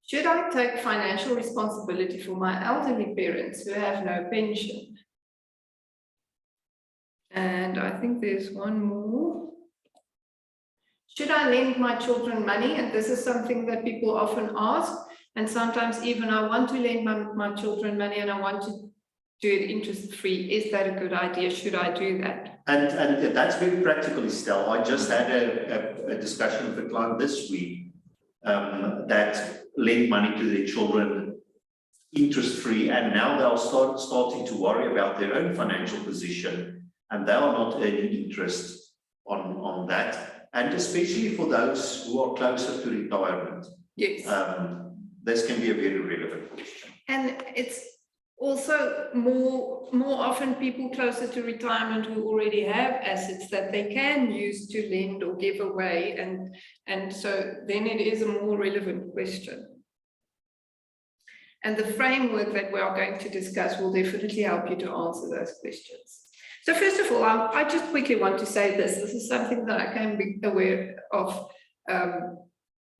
Should I take financial responsibility for my elderly parents who have no pension? And I think there's one more. Should I lend my children money? And this is something that people often ask. And sometimes even I want to lend my children money and I want to do it interest-free. Is that a good idea? Should I do that? And that's very practical, Estelle. I just had a discussion with a client this week that lend money to their children interest-free, and now they'll starting to worry about their own financial position, and they are not earning interest on that. And especially for those who are closer to retirement, yes, this can be a very relevant question. And it's also more often people closer to retirement who already have assets that they can use to lend or give away, and so then it is a more relevant question. And the framework that we are going to discuss will definitely help you to answer those questions. So first of all, I just quickly want to say this. This is something that I came aware of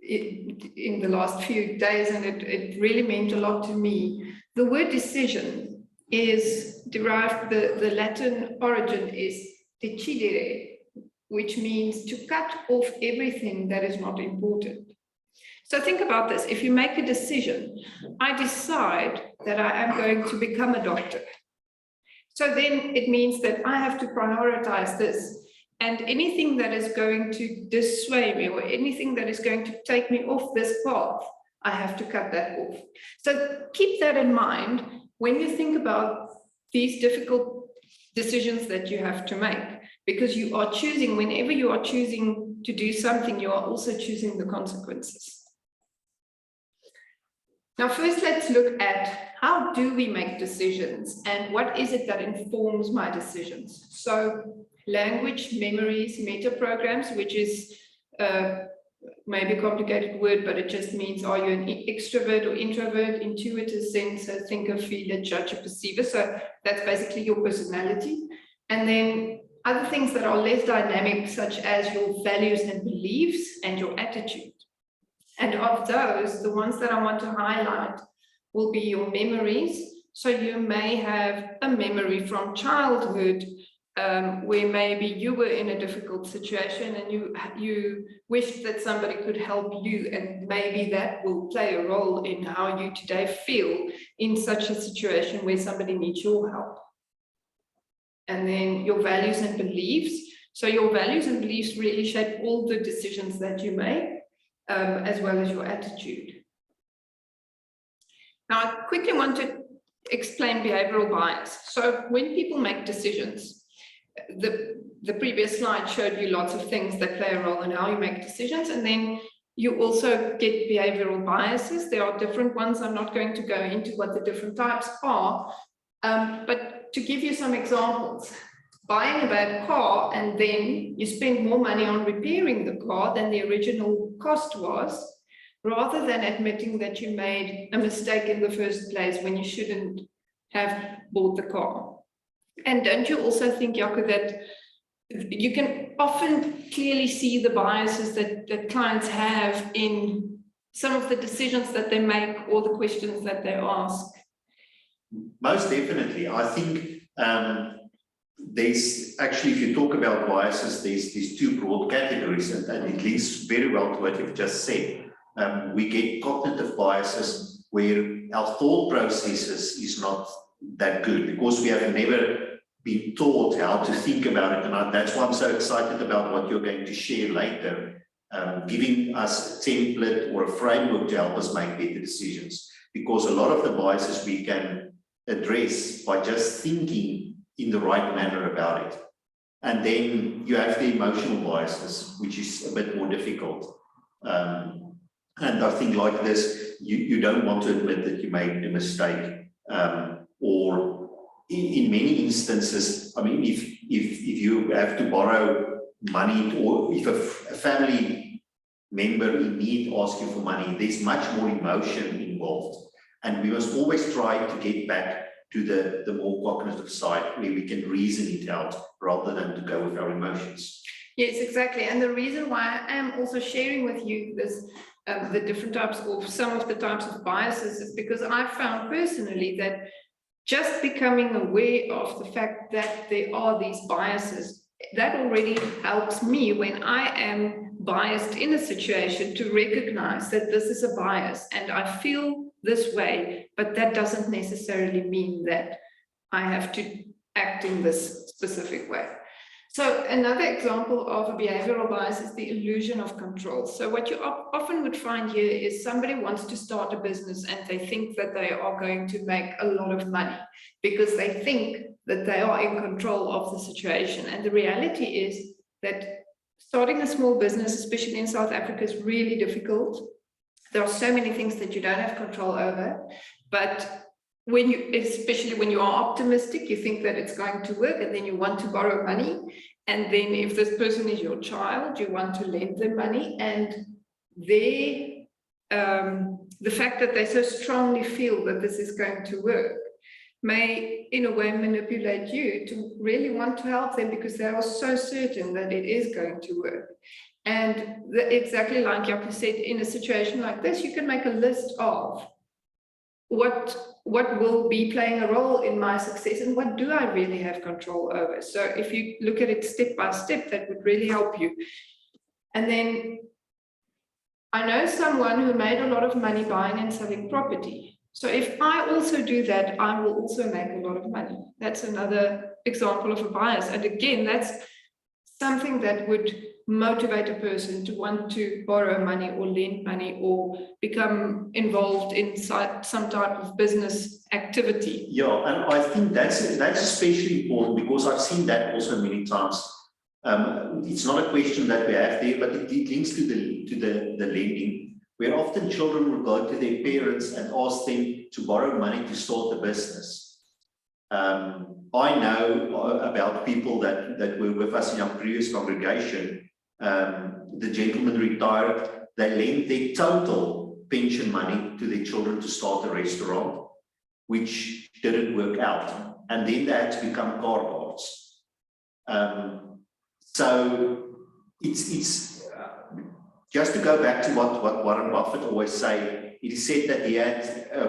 in the last few days, and it really meant a lot to me. The word decision is derived, the Latin origin is decidere, which means to cut off everything that is not important. So think about this. If you make a decision, I decide that I am going to become a doctor. So then it means that I have to prioritize this, and anything that is going to dissuade me or anything that is going to take me off this path, I have to cut that off. So keep that in mind when you think about these difficult decisions that you have to make, because you are choosing, whenever you are choosing to do something, you are also choosing the consequences. Now, first, let's look at how do we make decisions and what is it that informs my decisions. So language, memories, meta programs, which is maybe a complicated word, but it just means, are you an extrovert or introvert, intuitive, sensor, thinker, feeler, judger, perceiver. So that's basically your personality. And then other things that are less dynamic, such as your values and beliefs and your attitude. And of those, the ones that I want to highlight will be your memories. So you may have a memory from childhood where maybe you were in a difficult situation and you wished that somebody could help you, and maybe that will play a role in how you today feel in such a situation where somebody needs your help. And then your values and beliefs. So your values and beliefs really shape all the decisions that you make, as well as your attitude. Now, I quickly want to explain behavioral bias. So when people make decisions, the previous slide showed you lots of things that play a role in how you make decisions, and then you also get behavioral biases. There are different ones. I'm not going to go into what the different types are, but to give you some examples, buying a bad car and then you spend more money on repairing the car than the original cost was, rather than admitting that you made a mistake in the first place when you shouldn't have bought the car. And don't you also think, Jaco, that you can often clearly see the biases that clients have in some of the decisions that they make or the questions that they ask? Most definitely. I think there's actually, if you talk about biases, there's these two broad categories, and it links very well to what you've just said. We get cognitive biases where our thought processes is not that good because we have never been taught how to think about it, and that's why I'm so excited about what you're going to share later, giving us a template or a framework to help us make better decisions, because a lot of the biases we can address by just thinking in the right manner about it. And then you have the emotional biases, which is a bit more difficult. And I think like this, you don't want to admit that you made a mistake, or in many instances, I mean, if you have to borrow money, or if a family member in need asks you for money, there's much more emotion involved. And we must always try to get back to the more cognitive side, where we can reason it out rather than to go with our emotions. Yes, exactly. And the reason why I am also sharing with you this, the different types or some of the types of biases is because I found personally that just becoming aware of the fact that there are these biases, that already helps me when I am biased in a situation to recognize that this is a bias and I feel this way, but that doesn't necessarily mean that I have to act in this specific way. So another example of a behavioral bias is the illusion of control. So what you often would find here is somebody wants to start a business and they think that they are going to make a lot of money because they think that they are in control of the situation. And the reality is that starting a small business, especially in South Africa, is really difficult. There are so many things that you don't have control over, but especially when you are optimistic, you think that it's going to work and then you want to borrow money. And then if this person is your child, you want to lend them money. And the fact that they so strongly feel that this is going to work may, in a way, manipulate you to really want to help them because they are so certain that it is going to work. And exactly like Jaco said, in a situation like this, you can make a list of what will be playing a role in my success and what do I really have control over. So if you look at it step by step, that would really help you. And then I know someone who made a lot of money buying and selling property. So if I also do that, I will also make a lot of money. That's another example of a bias. And again, that's something that would motivate a person to want to borrow money or lend money or become involved in some type of business activity. Yeah, and I think that's especially important because I've seen that also many times. It's not a question that we have there, but it links to the lending, where often children will go to their parents and ask them to borrow money to start a business. I know about people that were with us in our previous congregation. The gentleman retired, they lent their total pension money to their children to start a restaurant, which didn't work out. And then they had to become car guards. So it's just to go back to what Warren Buffett always say, it is said that he had,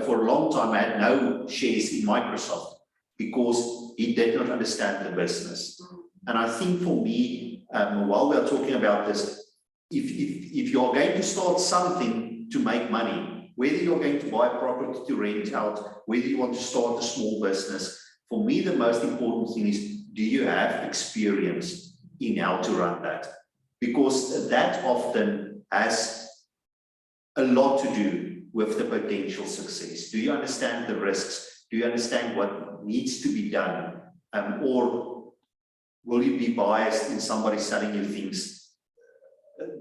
for a long time, had no shares in Microsoft because he did not understand the business. And I think for me, while we are talking about this, if you're going to start something to make money, whether you're going to buy a property to rent out, whether you want to start a small business, for me, the most important thing is, do you have experience in how to run that? Because that often has a lot to do with the potential success. Do you understand the risks? Do you understand what needs to be done? Or will you be biased in somebody selling you things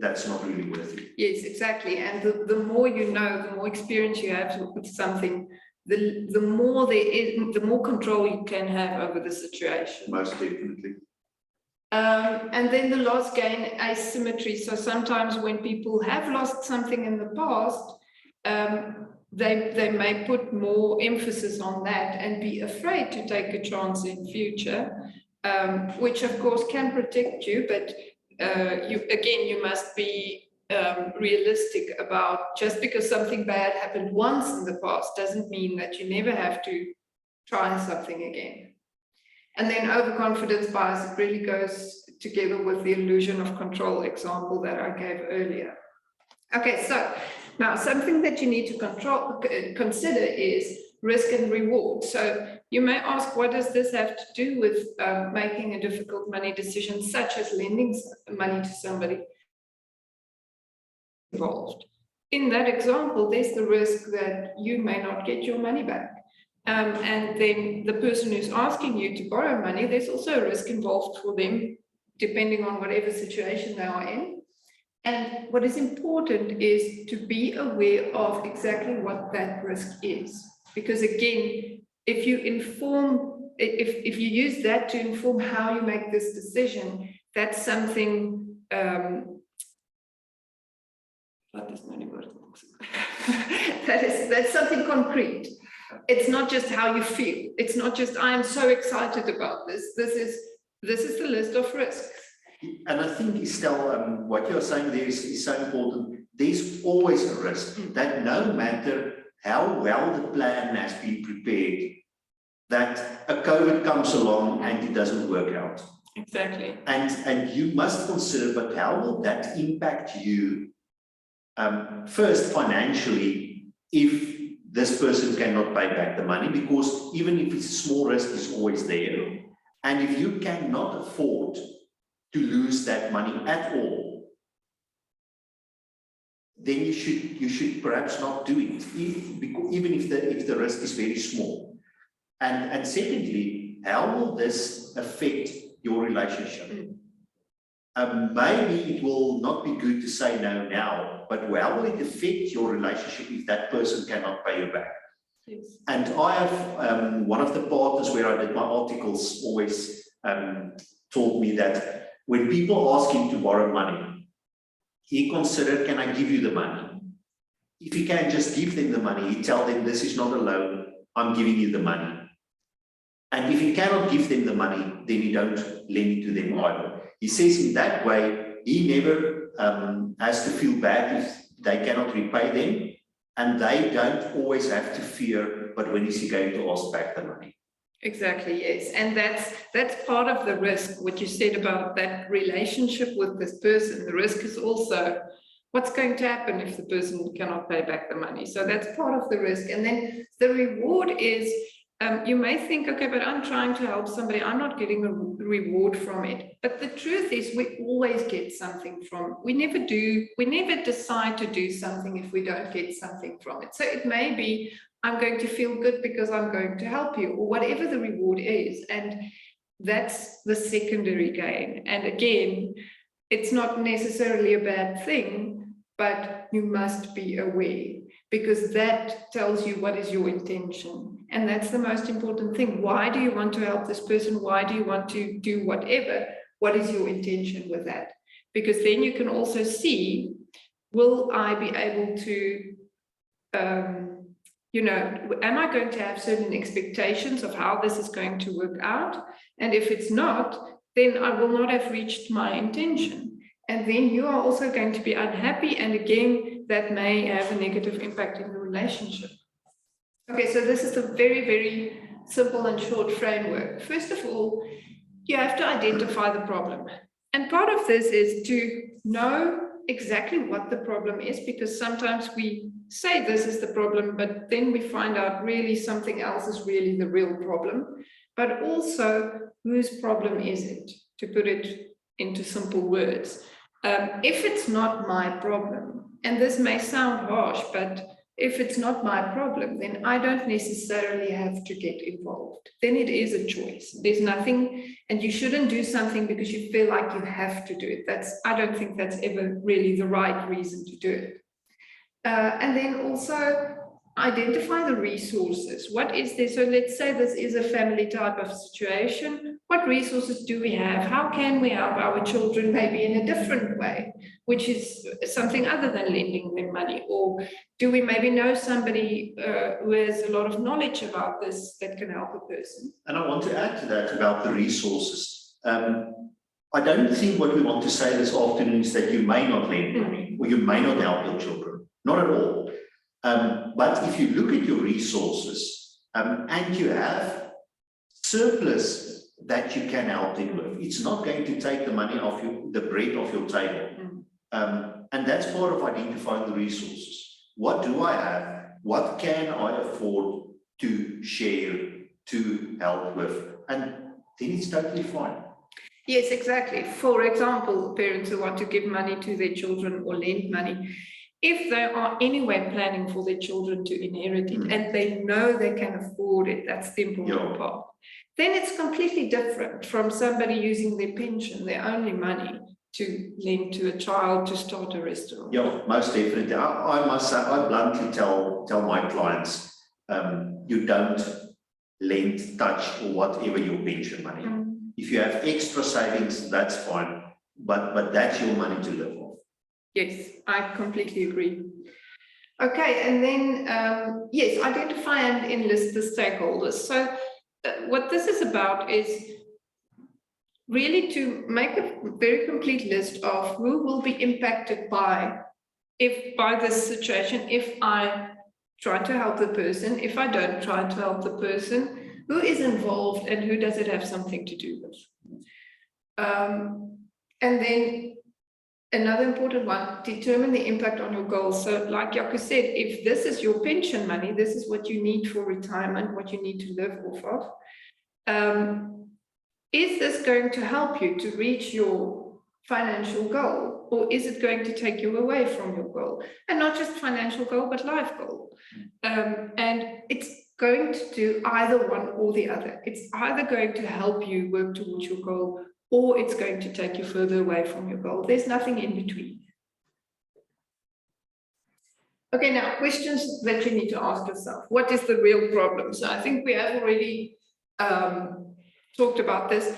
that's not really worth it? Yes, exactly. And the more you know, the more experience you have with something, the more there is, the more control you can have over the situation. Most definitely. And then the loss gain asymmetry. So sometimes when people have lost something in the past, they may put more emphasis on that and be afraid to take a chance in future, which of course can protect you, but you must be realistic about, just because something bad happened once in the past doesn't mean that you never have to try something again. And then overconfidence bias, it really goes together with the illusion of control example that I gave earlier. Okay, so now something that you need to consider is risk and reward. So you may ask, what does this have to do with making a difficult money decision, such as lending money to somebody involved? In that example, there's the risk that you may not get your money back. And then the person who's asking you to borrow money, there's also a risk involved for them, depending on whatever situation they are in. And what is important is to be aware of exactly what that risk is. Because again, if you use that to inform how you make this decision, that's something that's something concrete. It's not just how you feel. It's not just, I am so excited about this. This is the list of risks. And I think, Estelle, what you're saying there is so important. There's always a risk that no matter how well the plan has been prepared, that a COVID comes along and it doesn't work out. Exactly. And you must consider, but how will that impact you, first financially, if this person cannot pay back the money, because even if it's a small risk, it's always there. And if you cannot afford to lose that money at all, then you should perhaps not do it, even if the risk is very small. And secondly, how will this affect your relationship? Maybe it will not be good to say no now, but how will it affect your relationship if that person cannot pay you back? Yes. And I have one of the partners where I did my articles always told me that when people ask him to borrow money, he considered, can I give you the money? If he can just give them the money, he tell them, this is not a loan, I'm giving you the money. And if he cannot give them the money, then he don't lend it to them either. He says in that way, he never has to feel bad if they cannot repay them, and they don't always have to fear, but when is he going to ask back the money? Exactly, yes. And that's part of the risk, what you said about that relationship with this person. The risk is also what's going to happen if the person cannot pay back the money. So that's part of the risk. And then the reward is, you may think, okay, but I'm trying to help somebody, I'm not getting a reward from it. But the truth is we always get something from it. We never decide to do something if we don't get something from it. So it may be, I'm going to feel good because I'm going to help you, or whatever the reward is. And that's the secondary gain. And again, it's not necessarily a bad thing, but you must be aware, because that tells you what is your intention. And that's the most important thing. Why do you want to help this person? Why do you want to do whatever? What is your intention with that? Because then you can also see, will I be able to, am I going to have certain expectations of how this is going to work out? And if it's not, then I will not have reached my intention. And then you are also going to be unhappy. And again, that may have a negative impact in the relationship. Okay, so this is a very, very simple and short framework. First of all, you have to identify the problem. And part of this is to know exactly what the problem is, because sometimes we say this is the problem, but then we find out really something else is really the real problem. But also, whose problem is it, to put it into simple words? If it's not my problem, and this may sound harsh, but if it's not my problem, then I don't necessarily have to get involved. Then it is a choice. There's nothing, and you shouldn't do something because you feel like you have to do it. I don't think that's ever really the right reason to do it. And then also identify the resources. What is there? So let's say this is a family type of situation. What resources do we have? How can we help our children maybe in a different way, which is something other than lending them money? Or do we maybe know somebody who has a lot of knowledge about this that can help a person? And I want to add to that about the resources. I don't think what we want to say this afternoon is that you may not lend money or you may not help your children. Not at all. But if you look at your resources and you have surplus that you can help them with, it's not going to take the money off you, the bread off your table. And that's part of identifying the resources. What do I have? What can I afford to share, to help with? And then it's totally fine. Yes, exactly. For example, parents who want to give money to their children or lend money, if they are anyway planning for their children to inherit it and they know they can afford it, that's the important part, then it's completely different from somebody using their pension, their only money, to lend to a child to start a restaurant. Yeah, most definitely. I must say, I bluntly tell my clients, you don't lend, touch, or whatever your pension money. If you have extra savings, that's fine, but that's your money to live off. Yes, I completely agree. Okay, and then, yes, identify and enlist the stakeholders. So what this is about is really to make a very complete list of who will be impacted by this situation, if I try to help the person, if I don't try to help the person, who is involved and who does it have something to do with. And then another important one, determine the impact on your goals. So like Jaco said, if this is your pension money, this is what you need for retirement, what you need to live off of. Is this going to help you to reach your financial goal, or is it going to take you away from your goal? And not just financial goal, but life goal. And it's going to do either one or the other. It's either going to help you work towards your goal, or it's going to take you further away from your goal. There's nothing in between. Okay, now questions that you need to ask yourself. What is the real problem? So I think we have already talked about this.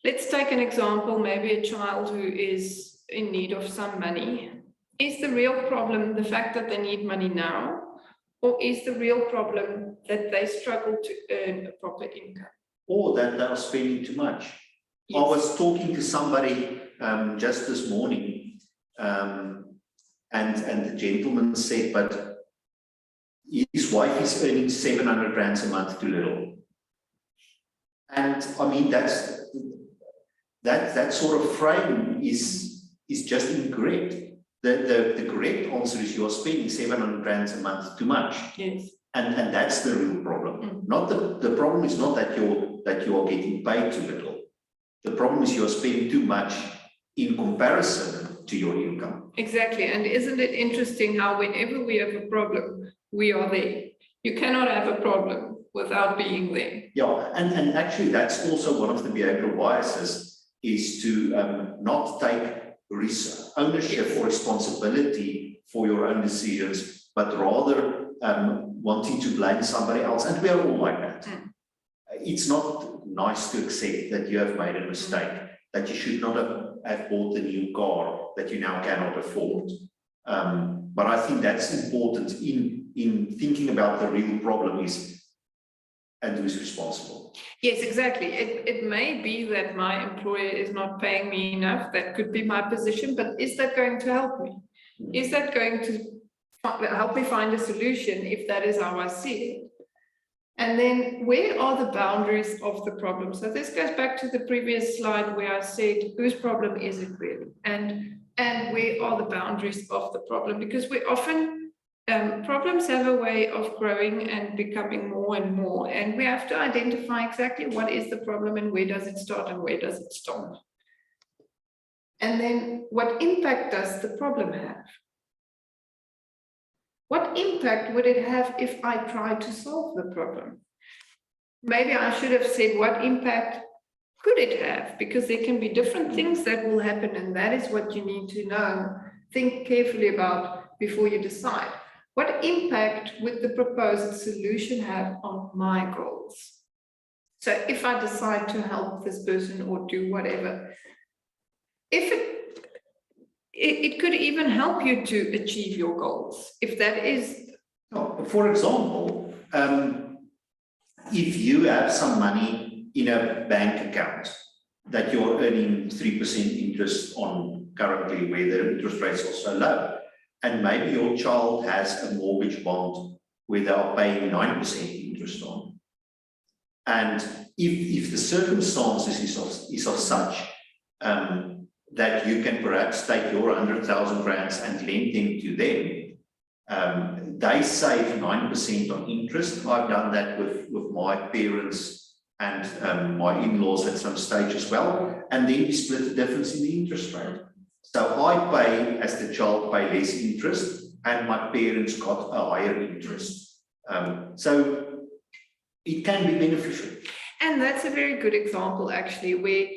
Let's take an example, maybe a child who is in need of some money. Is the real problem the fact that they need money now? Or is the real problem that they struggle to earn a proper income? Or that they are spending too much. Yes. I was talking to somebody just this morning, and the gentleman said, but his wife is earning 700 rands a month too little. And I mean, that sort of frame is just incorrect. The correct answer is you are spending 700 rands a month too much. Yes. And that's the real problem. Not the problem is not that you are getting paid too little. The problem is you are spending too much in comparison to your income. Exactly. And isn't it interesting how whenever we have a problem, we are there. You cannot have a problem without being there. Yeah, and actually that's also one of the behavioral biases, is to not take ownership or responsibility for your own decisions, but rather wanting to blame somebody else. And we are all like that. It's not nice to accept that you have made a mistake, that you should not have bought the new car that you now cannot afford. But I think that's important in thinking about the real problem is, and who's responsible. Yes, exactly. It may be that my employer is not paying me enough. That could be my position, but is that going to help me? Is that going to help me find a solution if that is how I see it? And then where are the boundaries of the problem? So this goes back to the previous slide where I said, whose problem is it really? And where are the boundaries of the problem? Because we often problems have a way of growing and becoming more and more, and we have to identify exactly what is the problem and where does it start and where does it stop. And then what impact does the problem have? What impact would it have if I tried to solve the problem? Maybe I should have said, what impact could it have? Because there can be different things that will happen, and that is what you need to know, think carefully about before you decide. What impact would the proposed solution have on my goals? So if I decide to help this person or do whatever, if it could even help you to achieve your goals, if that is. For example, if you have some money in a bank account that you're earning 3% interest on currently, where the interest rates are so low, and maybe your child has a mortgage bond where they are paying 9% interest on. And if the circumstances is of such that you can perhaps take your 100,000 rands and lend them to them, they save 9% on interest. I've done that with my parents and my in-laws at some stage as well. And then we split the difference in the interest rate. So I pay, as the child, pay less interest, and my parents got a higher interest. So it can be beneficial. And that's a very good example, actually, where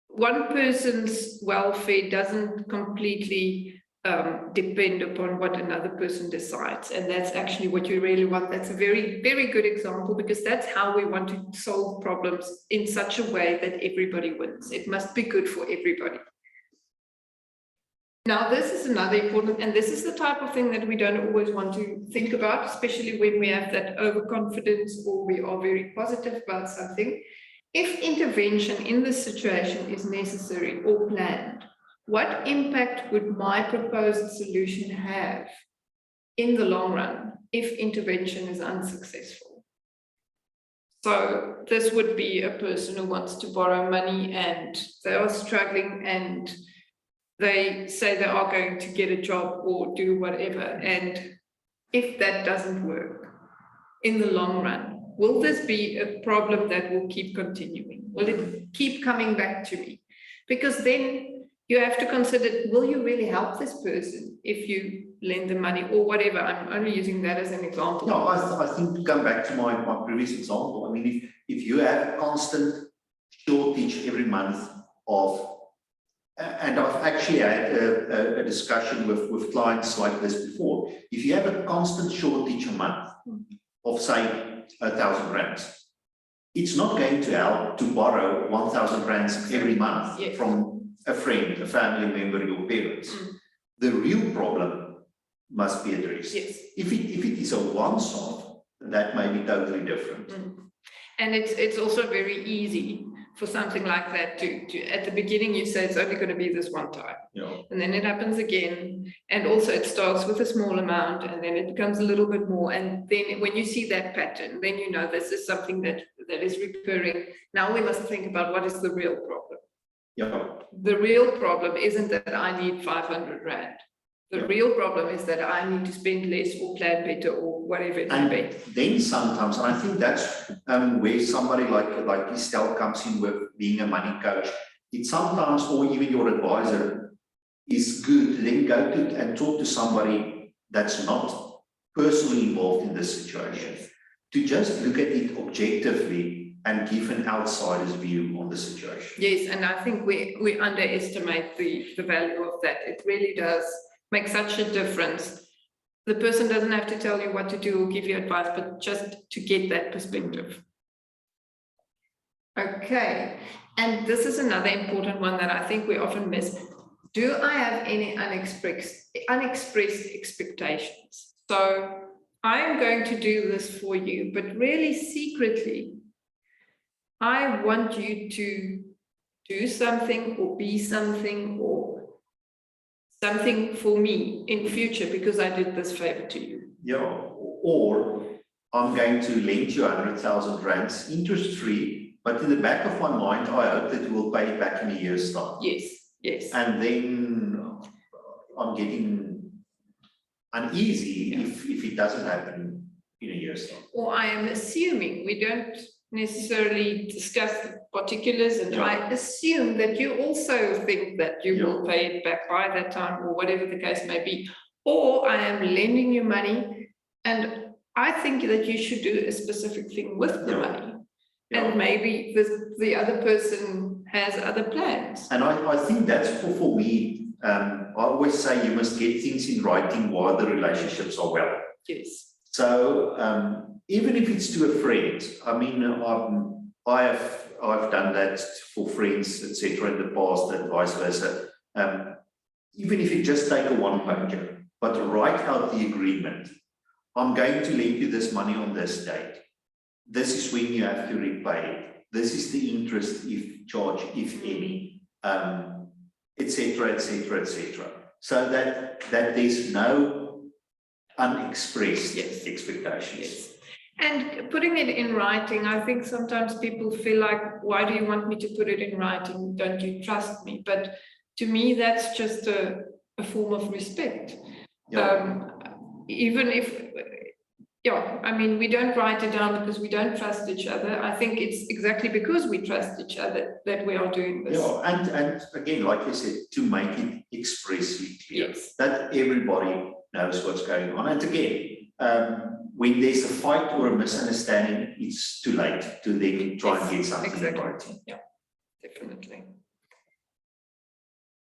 one person's welfare doesn't completely depend upon what another person decides. And that's actually what you really want. That's a very, very good example, because that's how we want to solve problems in such a way that everybody wins. It must be good for everybody. Now, this is another important, and this is the type of thing that we don't always want to think about, especially when we have that overconfidence or we are very positive about something. If intervention in this situation is necessary or planned, what impact would my proposed solution have in the long run if intervention is unsuccessful? So this would be a person who wants to borrow money and they are struggling and they say they are going to get a job or do whatever. And if that doesn't work in the long run, will this be a problem that will keep continuing? Will it keep coming back to me? Because then you have to consider, will you really help this person if you lend the money or whatever? I'm only using that as an example. No, I think to come back to my previous example, I mean, if you have constant shortage every month of, and I've actually had a discussion with clients like this before, if you have a constant shortage a month of say 1,000 rands, it's not going to help to borrow 1,000 rands every month from a friend, a family member, your parents. The real problem must be addressed. Yes. If it is a once-off, that may be totally different. And it's also very easy for something like that to at the beginning you say it's only going to be this one time. Yeah. And then it happens again. And also it starts with a small amount and then it becomes a little bit more. And then when you see that pattern, then you know this is something that is recurring. Now we must think about what is the real problem. Yeah. The real problem isn't that I need 500 rand. The real problem is that I need to spend less or plan better or whatever it may be. Then sometimes, and I think that's where somebody like Estelle comes in with being a money coach. It sometimes, or even your advisor, is good to then go to and talk to somebody that's not personally involved in this situation, to just look at it objectively and give an outsider's view on the situation. Yes, and I think we underestimate the value of that. It really does make such a difference. The person doesn't have to tell you what to do or give you advice, but just to get that perspective. Okay, and this is another important one that I think we often miss. Do I have any unexpressed expectations? So I'm going to do this for you, but really secretly, I want you to do something or be something or something for me in future because I did this favor to you. Yeah, or I'm going to lend you 100,000 rands interest free, but in the back of my mind, I hope that we'll pay it back in a year's time. Yes, yes. And then I'm getting uneasy if it doesn't happen in a year's time. Or I am assuming, we don't necessarily discuss the particulars, and I assume that you also think that you will pay it back by that time or whatever the case may be. Or I am lending you money and I think that you should do a specific thing with the money. And maybe the other person has other plans. And I think that's for me, I always say you must get things in writing while the relationships are well. Yes. So even if it's to a friend, I mean, I've done that for friends, etc. in the past and vice versa. Even if you just take a one-pager, but write out the agreement. I'm going to lend you this money on this date. This is when you have to repay it. This is the interest if charge, if any, etc., etc., etc. So that there's no unexpressed expectations. Yes. And putting it in writing, I think sometimes people feel like, why do you want me to put it in writing? Don't you trust me? But to me, that's just a form of respect. Even if, I mean, we don't write it down because we don't trust each other. I think it's exactly because we trust each other that we are doing this. And again, like you said, to make it expressly clear that everybody knows what's going on. And again, when there's a fight or a misunderstanding, it's too late to then try and get something right. Yeah, definitely.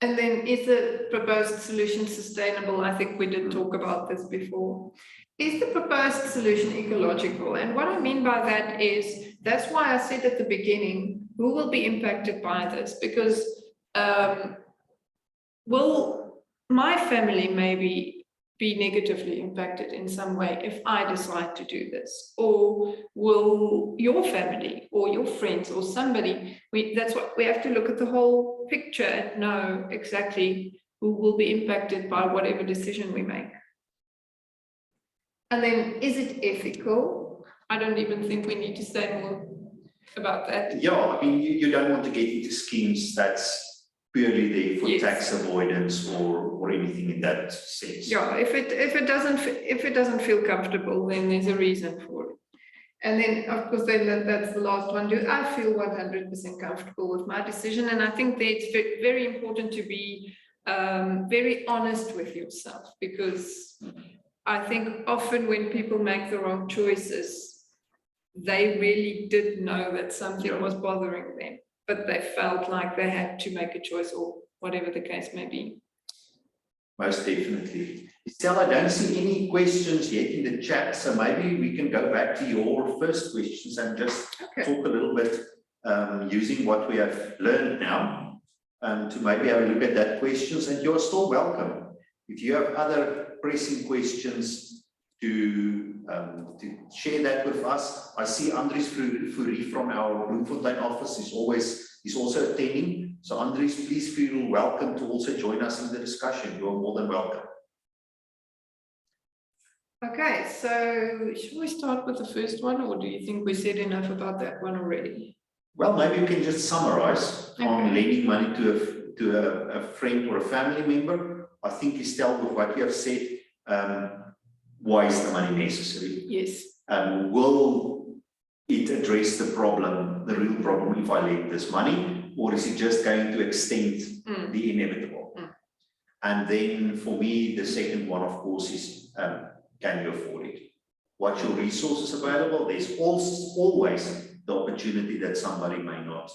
And then, is the proposed solution sustainable? I think we did talk about this before. Is the proposed solution ecological? And what I mean by that is, that's why I said at the beginning, who will be impacted by this? Because will my family maybe be negatively impacted in some way if I decide to do this? Or will your family or your friends or somebody, that's what we have to look at, the whole picture, and know exactly who will be impacted by whatever decision we make. And then, is it ethical? I don't even think we need to say more about that. Yeah, I mean, you don't want to get into schemes that's purely there for Yes. tax avoidance or anything in that sense. Yeah, if it doesn't feel comfortable, then there's a reason for it. And then, of course, then that's the last one. Do I feel 100% comfortable with my decision? And I think that it's very important to be very honest with yourself, because I think often when people make the wrong choices, they really did know that something was bothering them, but they felt like they had to make a choice, or whatever the case may be. Most definitely. Estelle, I don't see any questions yet in the chat, so maybe we can go back to your first questions and just talk a little bit using what we have learned now to maybe have a look at that questions, and you're still welcome. If you have other pressing questions to share that with us. I see Andries Fourie from our Bloemfontein office is also attending. So Andries, please feel welcome to also join us in the discussion. You are more than welcome. Okay, so should we start with the first one, or do you think we said enough about that one already? Well, maybe you can just summarize on lending money to a friend or a family member. I think, Estelle, with what you have said, why is the money necessary? Yes. Will it address the problem, the real problem, if I lend this money, or is it just going to extend the inevitable? And then for me, the second one, of course, is can you afford it? What's your resources available? There's always the opportunity that somebody may not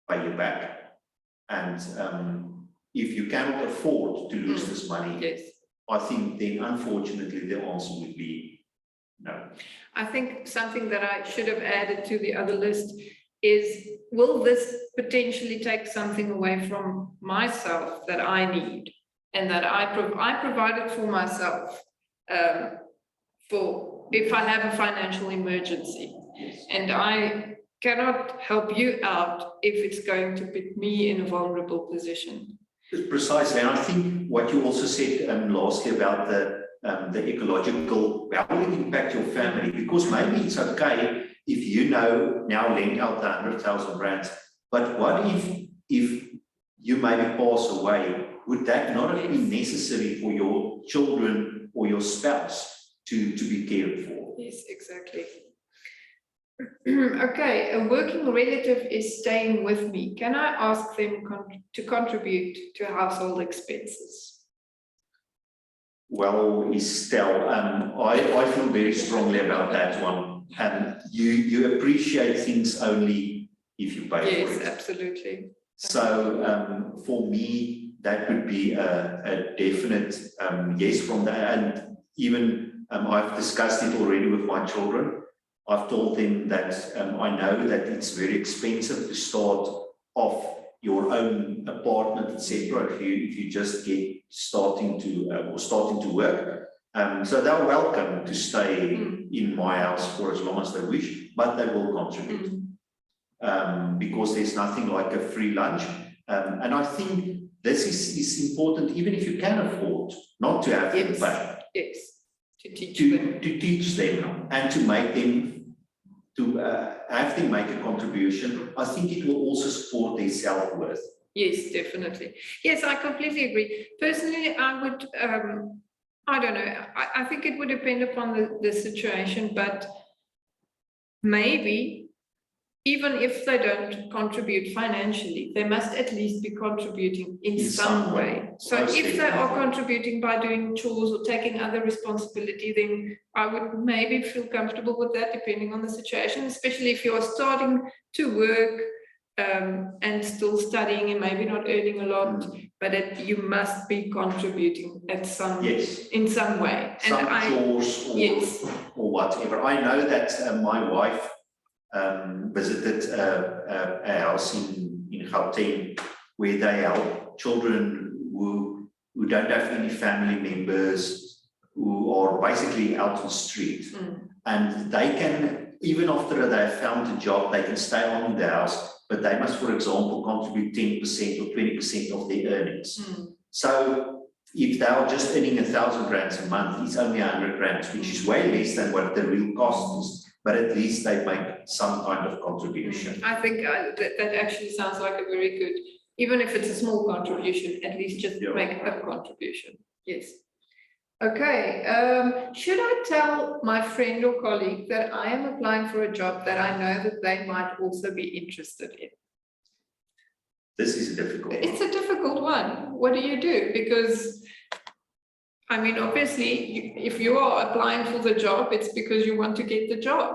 pay you back. And if you cannot afford to lose this money, yes, I think then unfortunately the answer would be no. I think something that I should have added to the other list is, will this potentially take something away from myself that I need and that I provided for myself for if I have a financial emergency, and I cannot help you out if it's going to put me in a vulnerable position. Precisely, and I think what you also said lastly about the ecological, how will it impact your family? Because maybe it's okay if you now lend out the 100,000 rands, but what if you maybe pass away? Would that not have been necessary for your children or your spouse to be cared for? Yes, exactly. Okay, a working relative is staying with me. Can I ask them to contribute to household expenses? Well, Estelle, I feel very strongly about that one. You appreciate things only if you pay for it. Yes, absolutely. So for me, that would be a definite yes from that. And even I've discussed it already with my children. I've told them that I know that it's very expensive to start off your own apartment, etc. If you just get starting to work. So they're welcome to stay in my house for as long as they wish, but they will contribute because there's nothing like a free lunch. And I think this is important, even if you can afford not to have them pay. Yes, to teach them and to make them. To have them make a contribution, I think it will also support their self-worth. Yes, definitely. Yes, I completely agree. Personally, I would, I don't know, I think it would depend upon the situation, but maybe even if they don't contribute financially, they must at least be contributing in some way. So if they are contributing by doing chores or taking other responsibility, then I would maybe feel comfortable with that, depending on the situation, especially if you are starting to work and still studying and maybe not earning a lot, but you must be contributing at in some way. Some chores or whatever. I know that my wife visited a house in Gauteng where they help children who don't have any family members, who are basically out on the street. And they can, even after they have found a job, they can stay on in the house, but they must, for example, contribute 10% or 20% of their earnings. So if they are just earning 1,000 rands a month, it's only 100 rands, which is way less than what the real cost is. But at least they make some kind of contribution. I think that actually sounds like a very good, even if it's a small contribution, at least just make a contribution. Yes. Okay. Should I tell my friend or colleague that I am applying for a job that I know that they might also be interested in? This is a difficult one. It's a difficult one. What do you do? Because I mean, obviously, if you are applying for the job, it's because you want to get the job.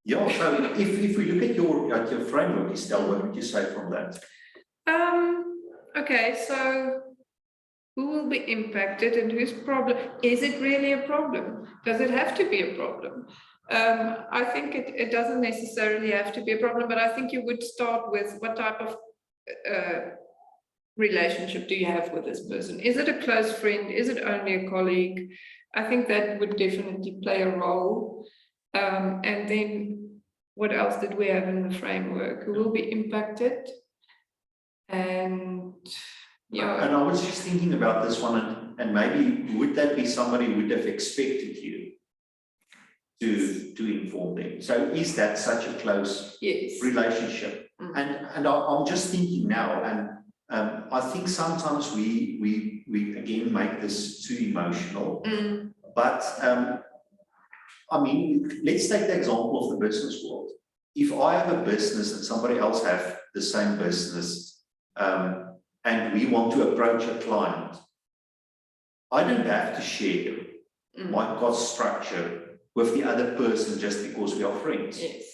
Yeah, so if we look at your framework, Estelle, what would you say from that? Okay, so who will be impacted and whose problem? Is it really a problem? Does it have to be a problem? I think it doesn't necessarily have to be a problem, but I think you would start with what type of relationship do you have with this person? Is it a close friend? Is it only a colleague? I think that would definitely play a role. And then what else did we have in the framework? Who will be impacted? And yeah. And I was just thinking about this one, and maybe would that be somebody who would have expected you to inform them? So is that such a close relationship? And I'm just thinking now, and I think sometimes we again make this too emotional, but I mean, let's take the example of the business world. If I have a business and somebody else have the same business, and we want to approach a client, I don't have to share my cost structure with the other person just because we are friends. Yes.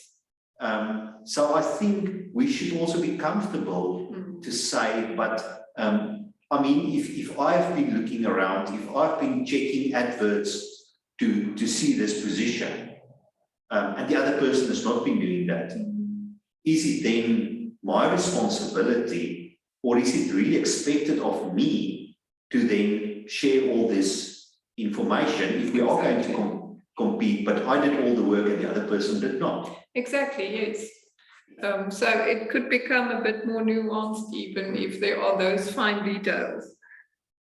So I think we should also be comfortable to say, but I mean, if I've been looking around, if I've been checking adverts to see this position, and the other person has not been doing that, is it then my responsibility, or is it really expected of me to then share all this information if we are going to compete, but I did all the work and the other person did not? Exactly, yes. So it could become a bit more nuanced, even if there are those fine details.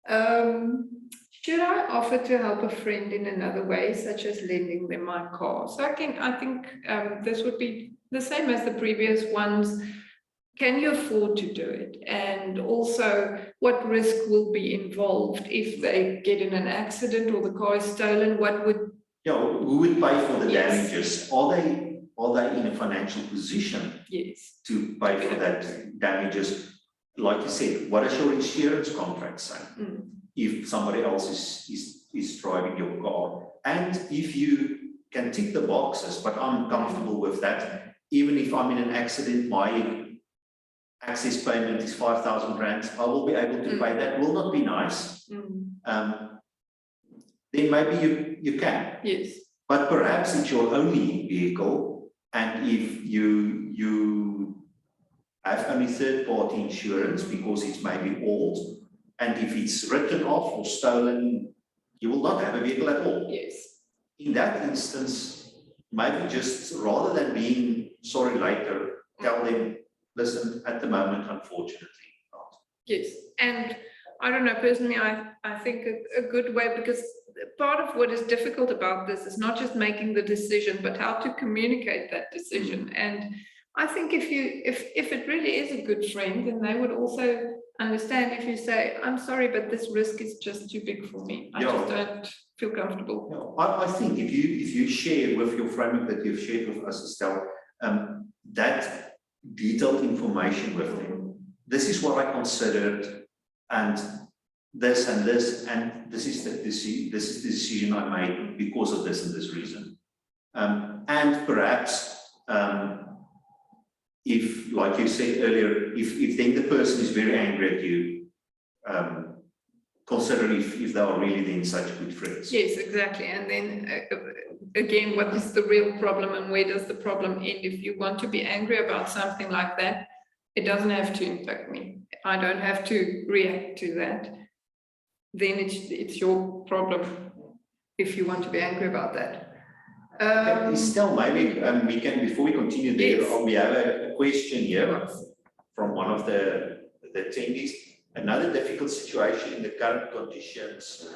Should I offer to help a friend in another way, such as lending them my car? So I think this would be the same as the previous ones. Can you afford to do it? And also, what risk will be involved if they get in an accident or the car is stolen? What would... Yeah, who would pay for the damages? Are they in a financial position to pay for that damages? Like you said, what does your insurance contract say? If somebody else is driving your car, and if you can tick the boxes, but I'm comfortable with that, even if I'm in an accident, my access payment is 5,000 rand, I will be able to pay that. Will not be nice. Then maybe you can. Yes. But perhaps it's your only vehicle, and if you have only third-party insurance because it's maybe old, and if it's written off or stolen, you will not have a vehicle at all. Yes. In that instance, maybe just rather than being sorry later, tell them, listen, at the moment, unfortunately not. Yes. And I don't know, personally, I think a good way, because part of what is difficult about this is not just making the decision, but how to communicate that decision. And I think if it really is a good friend, then they would also understand if you say, I'm sorry, but this risk is just too big for me. I just don't feel comfortable. I think if you share with your framework that you've shared with us, Estelle, that detailed information with them, this is what I considered, and this and this, and this is the decision I made because of this and this reason. And perhaps if, like you said earlier, if then the person is very angry at you, consider if they are really then such good friends. Yes, exactly. And then again, what is the real problem and where does the problem end? If you want to be angry about something like that, it doesn't have to impact me. I don't have to react to that, then it's your problem if you want to be angry about that. Still, maybe we can, before we continue there, Yes. we have a question here from one of the attendees. Another difficult situation in the current conditions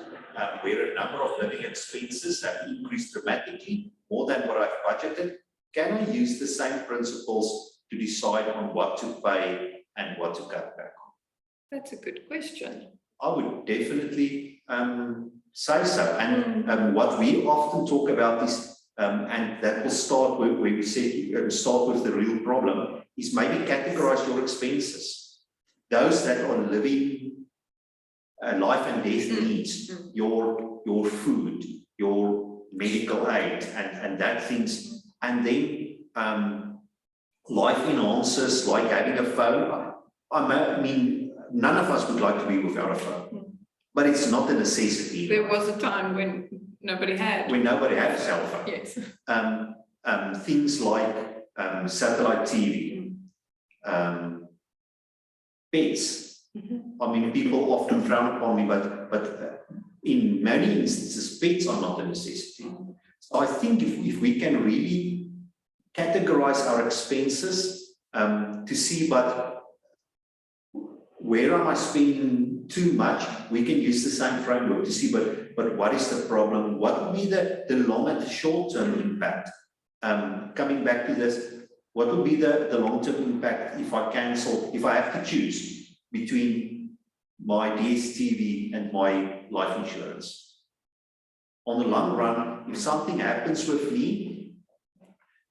where a number of living expenses have increased dramatically, more than what I've budgeted. Can I use the same principles to decide on what to pay and what to cut back on? That's a good question. I would definitely say so. And what we often talk about is, and that will start with where we said start with the real problem, is maybe categorize your expenses. Those that are living life and death needs, your food, your medical aid, and that things, and then life enhancers like having a phone. I mean, none of us would like to be without a phone, but it's not a necessity. There was a time when nobody had. When nobody had a cell phone. Yes. Things like satellite TV, pets. I mean, people often frown upon me, but in many instances, pets are not a necessity. So I think if we can really categorize our expenses to see, but where am I spending too much? We can use the same framework to see, but what is the problem? What will be the long and the short-term impact? Coming back to this, what will be the long-term impact if I cancel, if I have to choose between my DSTV and my life insurance? On the long run, if something happens with me,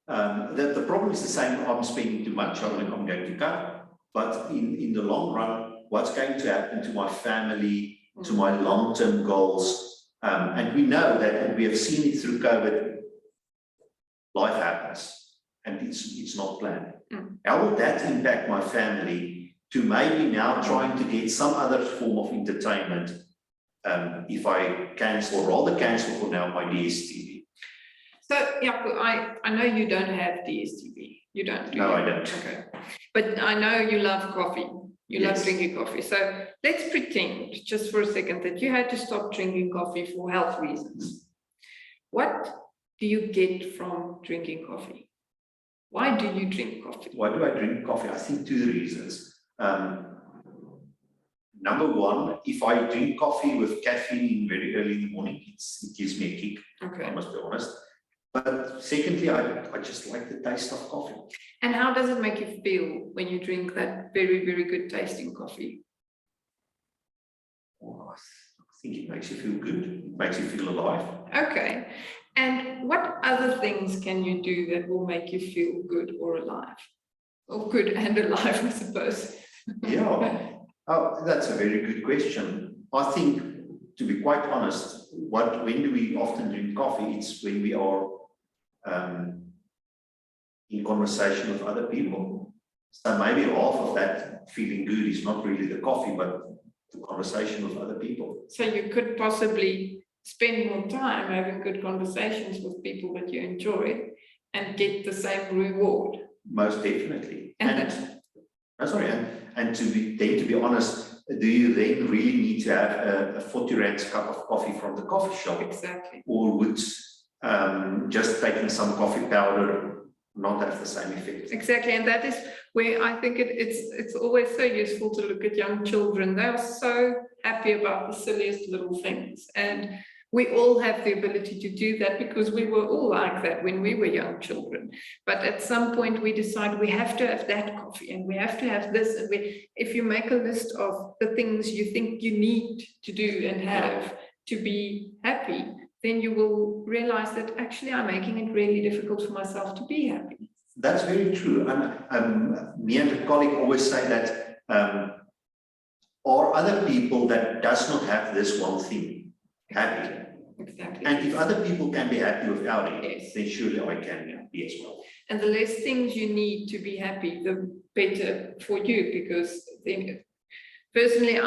the problem is the same. I'm spending too much, I'm going to cut. But in the long run, what's going to happen to my family, to my long-term goals? And we know that, and we have seen it through COVID, life happens and it's not planned. How will that impact my family to maybe now trying to get some other form of entertainment if I cancel, or rather cancel for now, my DSTV? So, Jaco, I know you don't have DSTV. You don't, do No, you? I don't. Okay. But I know you love coffee. You love Yes. drinking coffee. So let's pretend just for a second that you had to stop drinking coffee for health reasons. What do you get from drinking coffee? Why do you drink coffee? Why do I drink coffee? I think two reasons. Number one, if I drink coffee with caffeine very early in the morning, it gives me a kick, Okay. I must be honest. But secondly, I just like the taste of coffee. And how does it make you feel when you drink that very, very good tasting coffee? Oh, I think it makes you feel good. It makes you feel alive. Okay. And what other things can you do that will make you feel good or alive? Or good and alive, I suppose. Yeah. Oh, that's a very good question. I think, to be quite honest, when do we often drink coffee? It's when we are in conversation with other people. So maybe half of that feeling good is not really the coffee, but the conversation with other people. So you could possibly spend more time having good conversations with people that you enjoy and get the same reward. Most definitely. And to be honest, do you then really need to have a 40 rand cup of coffee from the coffee shop? Exactly. Or would just taking some coffee powder not have the same effect? Exactly, and that is where I think it's always so useful to look at young children. They are so happy about the silliest little things, and we all have the ability to do that because we were all like that when we were young children. But at some point we decide we have to have that coffee and we have to have this, and if you make a list of the things you think you need to do and have to be happy, then you will realize that actually I'm making it really difficult for myself to be happy. That's very true. And me and a colleague always say that are other people that does not have this one thing happy? Exactly. And if other people can be happy without it, Yes. then surely I can be as well. And the less things you need to be happy, the better for you, because then personally,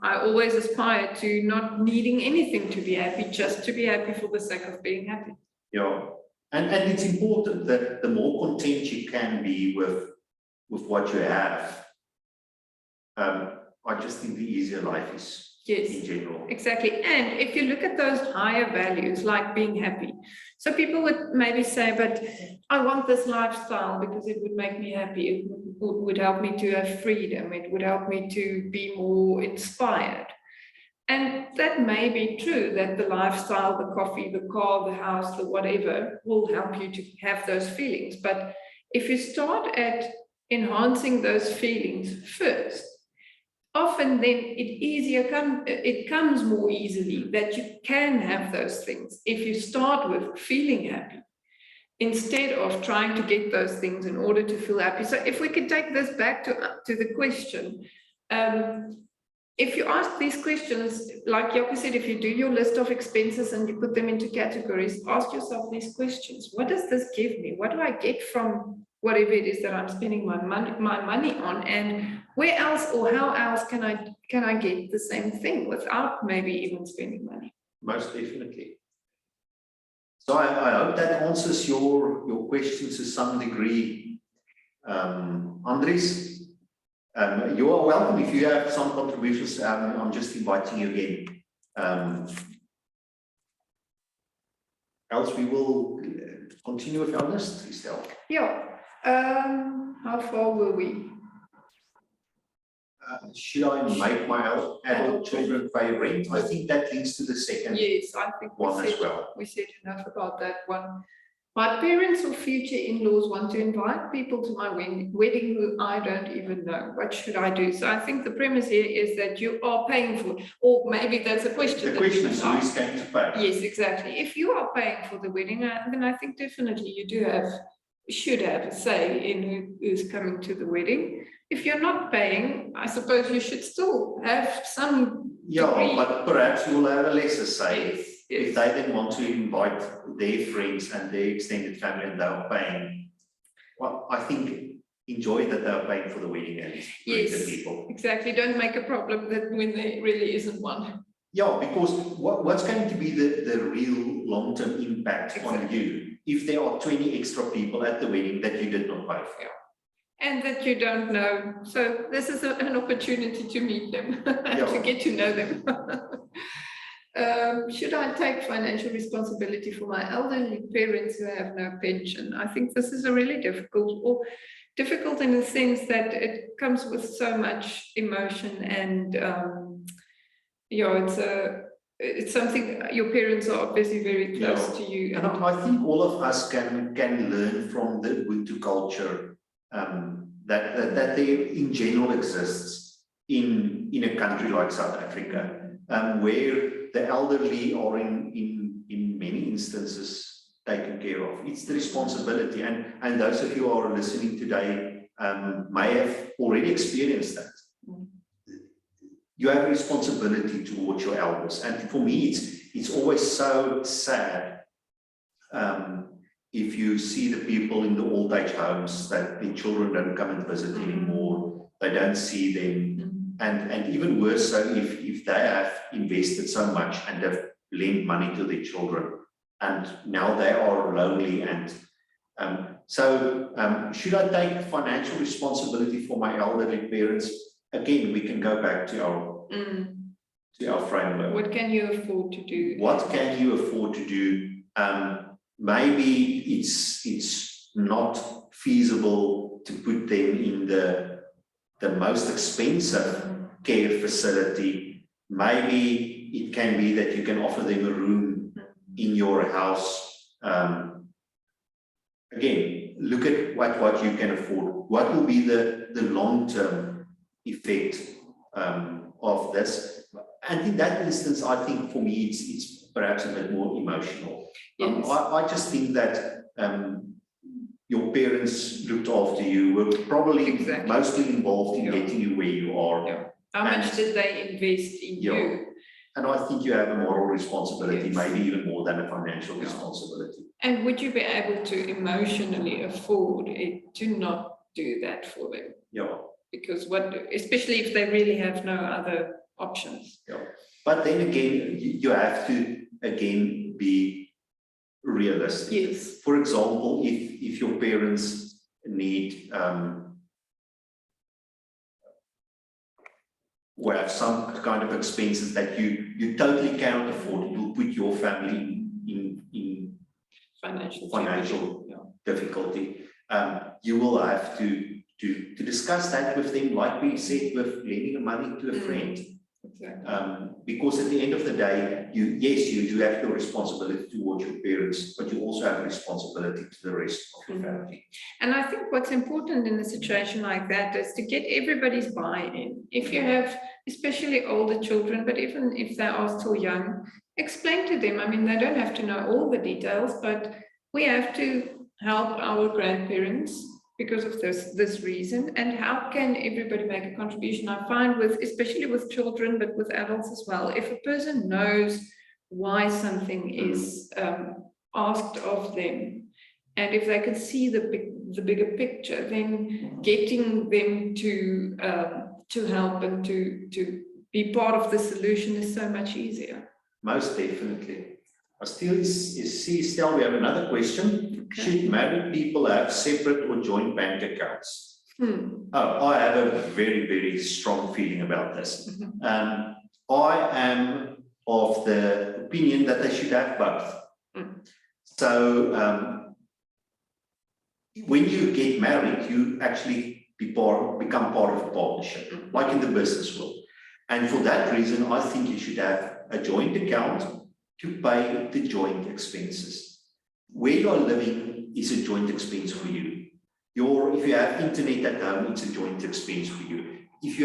I always aspire to not needing anything to be happy, just to be happy for the sake of being happy. Yeah. And it's important that the more content you can be with what you have, I just think the easier life is Yes. in general. Exactly. And if you look at those higher values, like being happy, so people would maybe say, but I want this lifestyle because it would make me happy. It would help me to have freedom. It would help me to be more inspired. And that may be true, that the lifestyle, the coffee, the car, the house, the whatever, will help you to have those feelings. But if you start at enhancing those feelings first, often then it comes more easily that you can have those things if you start with feeling happy instead of trying to get those things in order to feel happy. So if we could take this back to the question, if you ask these questions, like Jaco said, if you do your list of expenses and you put them into categories, ask yourself these questions. What does this give me? What do I get from whatever it is that I'm spending my money on? And where else or how else can I get the same thing without maybe even spending money? Most definitely. So I hope that answers your questions to some degree, Andries. You are welcome if you have some contributions. I'm just inviting you again. Else we will continue with our list, Estelle. Yeah. How far were we? Should I make my adult children pay rent? I think that leads to the second Yes, I think one as well. We said enough about that one. My parents or future in-laws want to invite people to my wedding who I don't even know. What should I do? So I think the premise here is that you are paying for it, or maybe that's a question. The question is who is going to pay? Yes, exactly. If you are paying for the wedding, then I think definitely you should have a say in who's coming to the wedding. If you're not paying, I suppose you should still have some degree. But perhaps you will have a lesser say. Yes. If they then want to invite their friends and their extended family and they're paying, well, I think enjoy that they're paying for the wedding and bring the people. Exactly. Don't make a problem that when there really isn't one. Yeah, because what's going to be the real long-term impact on you if there are 20 extra people at the wedding that you did not pay for? And that you don't know. So this is an opportunity to meet them, to get to know them. Should I take financial responsibility for my elderly parents who have no pension? I think this is a really difficult in the sense that it comes with so much emotion and it's something your parents are obviously very close to you. And I think all of us can learn from the Ubuntu culture that there in general exists in a country like South Africa, where the elderly are in many instances taken care of. It's the responsibility, and those of you who are listening today may have already experienced that. You have a responsibility towards your elders, and for me, it's always so sad if you see the people in the old age homes that the children don't come and visit anymore. They don't see them. And even worse so if they have invested so much and have lent money to their children and now they are lonely and should I take financial responsibility for my elderly parents? Again, we can go back to our framework. What can you afford to do? What can you afford to do? Maybe it's not feasible to put them in the most expensive care facility. Maybe it can be that you can offer them a room in your house. Again, look at what you can afford. What will be the long-term effect of this? And in that instance, I think for me, it's perhaps a bit more emotional. Yes. I just think that your parents looked after you, were probably mostly involved in getting you where you are. How much did they invest in you? And I think you have a moral responsibility, maybe even more than a financial responsibility. And would you be able to emotionally afford it to not do that for them? Yeah. Because especially if they really have no other options. Yeah. But then again, you have to again be realistic. Yes. For example, if your parents need or have some kind of expenses that you totally cannot afford, it will put your family in financial difficulty. You will have to discuss that with them, like we said, with lending money to a friend. Exactly. Because at the end of the day, you do have your responsibility towards your parents, but you also have a responsibility to the rest of your family. And I think what's important in a situation like that is to get everybody's buy-in. If you have especially older children, but even if they are still young, explain to them. I mean, they don't have to know all the details, but we have to help our grandparents because of this reason. And how can everybody make a contribution? I find especially with children, but with adults as well, if a person knows why something is asked of them, and if they can see the bigger picture, then getting them to help and to be part of the solution is so much easier. Most definitely. I still see, Estelle, we have another question. Okay. Should married people have separate or joint bank accounts? Hmm. Oh, I have a very, very strong feeling about this. Mhm. I am of the opinion that they should have both. So when you get married, you actually become part of a partnership, like in the business world. And for that reason, I think you should have a joint account to pay the joint expenses. Where you're living is a joint expense for you. If you have internet at home, it's a joint expense for you. If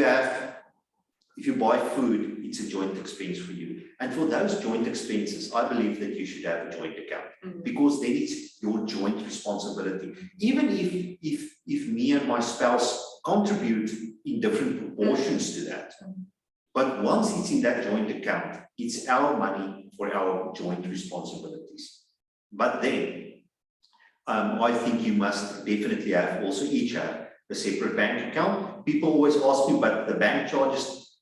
you buy food, it's a joint expense for you. And for those joint expenses, I believe that you should have a joint account, because then it's your joint responsibility. Even if me and my spouse contribute in different proportions to that, but once it's in that joint account, it's our money for our joint responsibilities. But then, I think you must definitely have also each have a separate bank account. People always ask me, but the bank charges,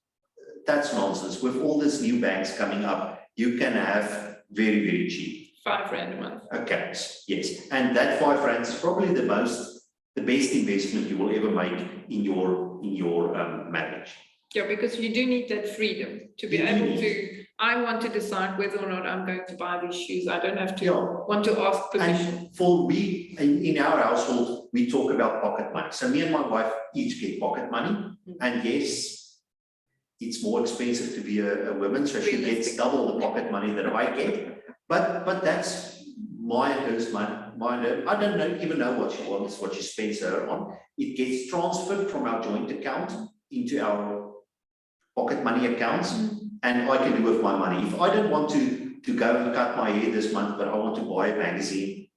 that's nonsense. With all these new banks coming up, you can have very, very cheap R5 a month. accounts. Yes, and that R5 is probably the best investment you will ever make in your marriage. Yeah, because you do need that freedom to be able to, I want to decide whether or not I'm going to buy these shoes. I don't have to want to ask permission. And for me, in our household, we talk about pocket money. So me and my wife each get pocket money. And yes, it's more expensive to be a woman, so she gets double the pocket money that I get. But that's mine and hers money. I don't even know what she wants, what she spends her on. It gets transferred from our joint account into our pocket money accounts, and I can do with my money. If I don't want to go and cut my hair this month, but I want to buy a magazine,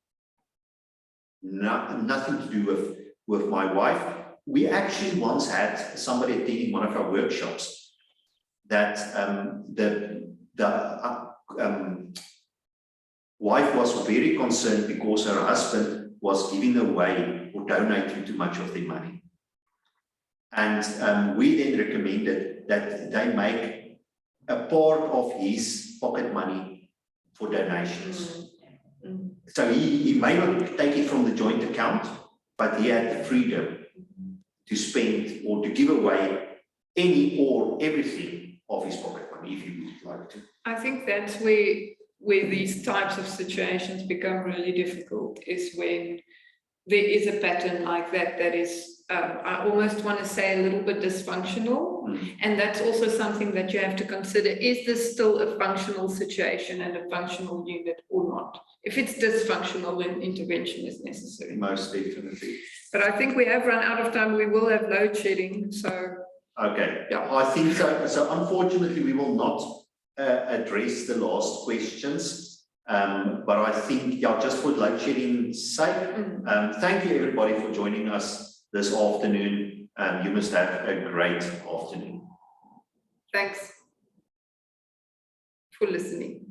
nothing to do with my wife. We actually once had somebody attending one of our workshops that the wife was very concerned because her husband was giving away or donating too much of their money. And we then recommended that they make a part of his pocket money for donations. So he may not take it from the joint account, but he had the freedom to spend or to give away any or everything of his pocket money if he would like to. I think that's where these types of situations become really difficult, is when there is a pattern like that is, I almost want to say, a little bit dysfunctional. And that's also something that you have to consider. Is this still a functional situation and a functional unit or not? If it's dysfunctional, then intervention is necessary. Most definitely. But I think we have run out of time. We will have load shedding, so. Okay, yeah, I think so. So unfortunately, we will not address the last questions. But I think, yeah, just for load shedding's sake, thank you everybody for joining us this afternoon. You must have a great afternoon. Thanks for listening.